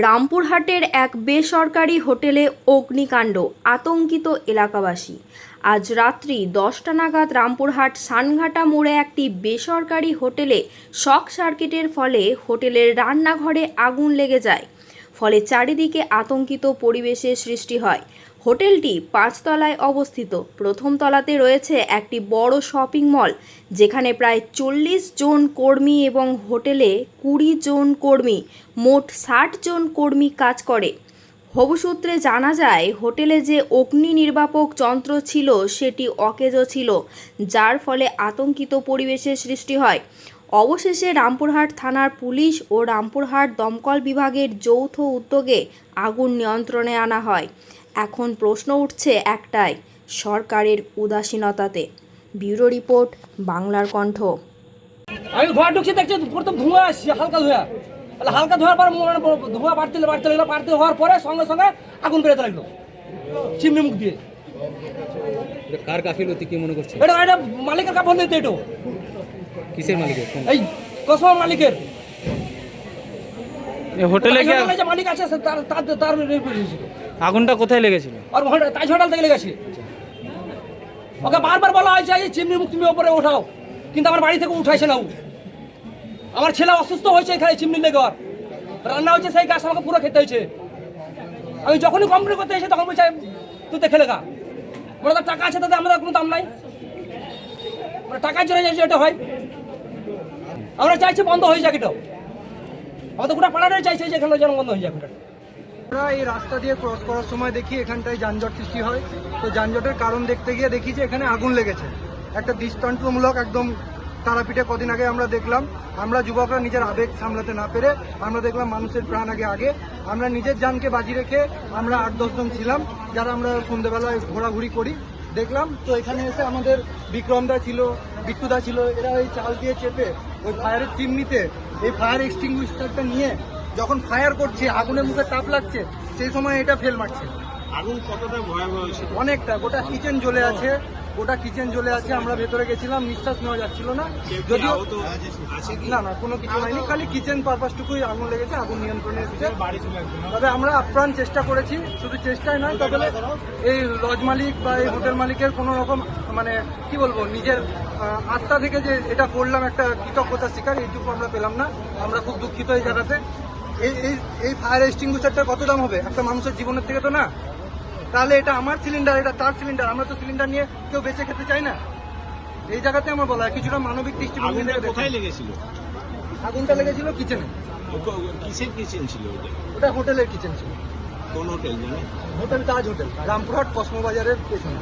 রামপুরহাটের এক বেসরকারি হোটেলে অগ্নিকাণ্ড, আতঙ্কিত এলাকাবাসী। আজ রাত্রি 10টা নাগাদ রামপুরহাট সানঘাটা মোড়ে একটি বেসরকারি হোটেলে শর্ট সার্কিটের ফলে হোটেলের রান্নাঘরে আগুন লেগে যায়। ফলে চারিদিকে আতঙ্কিত পরিবেশের সৃষ্টি হয়। হোটেলটি 5 তলায় অবস্থিত। প্রথম তলাতে রয়েছে একটি বড় শপিং মল, যেখানে প্রায় 40 জন কর্মী এবং হোটেলে 20 জন কর্মী, মোট 60 জন কর্মী কাজ করে। হবু সূত্রে জানা যায়, হোটেলে যে অগ্নি নির্বাপক যন্ত্র ছিল সেটি অকেজো ছিল, যার ফলে আতঙ্কিত পরিবেশের সৃষ্টি হয়। অবশেষে রামপুরহাট থানার পুলিশ ও রামপুরহাট দমকল বিভাগের যৌথ উদ্যোগে আগুন নিয়ন্ত্রণে আনা হয়। এখন প্রশ্ন উঠছে একটাই, সরকারের উদাসীনতাতে। ব্যুরো রিপোর্ট, বাংলার কণ্ঠ। আমি ঘর ঢুকছি, দেখছি প্রথম ধোঁয়া আসছে, হালকা ধোঁয়া। হালকা ধোঁয়ার পর ধোঁয়া বাড়তে লাগলো। বাড়তে হওয়ার পরে সঙ্গে সঙ্গে আগুন বেরোতে লাগলো চিমনি মুখ দিয়ে। কার গাফিলতি কি মনে করছে? এটা মালিকের গাফিলতি। এটা কিসের মালিকের? এই কসমর মালিকের। এই হোটেলে কি যে মালিক আছে তার আগুনটা কোথায় লেগেছিল? আর তাজ হোটেল থেকে লেগেছে। ওকে বারবার বলা হয়েছে যে চিমনি মুখ তুমি ওপরে ওঠাও, কিন্তু আমার বাড়ি থেকে উঠাইছে না। আমার ছেলে অসুস্থ হয়েছে এখানে চিমনি লেগে, রান্না হচ্ছে, সেই গাছ আমাকে পুরো খেতে হয়েছে। আমি যখনই কমপ্লেন করতে এসে তখন বলছি তুই দেখে লেগা, ওরা টাকা আছে, তাতে আমাদের কোনো দাম নাই। টাকার জন্য এটা হয়। আমরা চাইছি বন্ধ হয়ে যাক। এটাও আমাদের গোটা পাড়াটাই চাইছে যে এখানে যেন বন্ধ হয়ে যাক। আমরা এই রাস্তা দিয়ে ক্রস করার সময় দেখি এখানটায় যানজট সৃষ্টি হয়। তো যানজটের কারণ দেখতে গিয়ে দেখি যে এখানে আগুন লেগেছে। একটা দৃষ্টান্তমূলক একদম তারাপীঠে কদিন আগে আমরা দেখলাম, আমরা যুবকরা নিজের আবেগ সামলাতে না পেরে আমরা দেখলাম মানুষের প্রাণ আগে আমরা নিজের জানকে বাজি রেখে আমরা 8-10 জন ছিলাম, যারা আমরা সন্ধ্যেবেলায় ঘোরাঘুরি করি। দেখলাম তো এখানে এসে আমাদের বিক্রমদা ছিল, বিট্টুদা ছিল, এরা ওই চাল দিয়ে চেপে ওই ফায়ারের চিমনিতে এই ফায়ার এক্সটিংগুইশারটা নিয়ে যখন ফায়ার করছে, আগুনের মুখে তাপ লাগছে, সেই সময় এটা ফেল মারছে। আগুন কতটা ভয়াবহ ছিল? অনেকটা, গোটা কিচেন জ্বলে আছে, আমরা ভেতরে গেছিলাম, নিঃশ্বাস নেওয়া যাচ্ছিল না। যদিও না কোনো কিছু হয়নি, খালি কিচেন পারপাসটুকুই আগুন লেগেছে, আগুন নিয়ন্ত্রণে এসেছে। তবে আমরা আপ্রাণ চেষ্টা করেছি, শুধু চেষ্টাই নয়, তবে এই লজ মালিক বা এই হোটেল মালিকের কোনো রকম মানে কি বলবো, নিজের আত্মা থেকে যে এটা করলাম একটা কৃতজ্ঞতা স্বীকার, এইটুকু আমরা পেলাম না। আমরা খুব দুঃখিত এই জায়গাতে। এই ফায়ার এক্সটিংগুইশারটার কত দাম হবে একটা মানুষের জীবনের থেকে? তো না। তাহলে এটা আমার সিলিন্ডার, এটা তার সিলিন্ডার, আমরা তো সিলিন্ডার নিয়ে কেউ বেঁচে খেতে চাই না। এই জায়গাতে আমার বলা হয় কিছুটা মানবিক দৃষ্টিভঙ্গি থেকে। কোথায় লেগেছিল আগুনটা? লেগেছিল কিচেনে। কিসের কিচেন ছিল ওটা হোটেলের কিচেন ছিল। কোন হোটেল জানেন? হোটেল তাজ হোটেল, রামপুরহাট কসমো বাজারের পেছনে।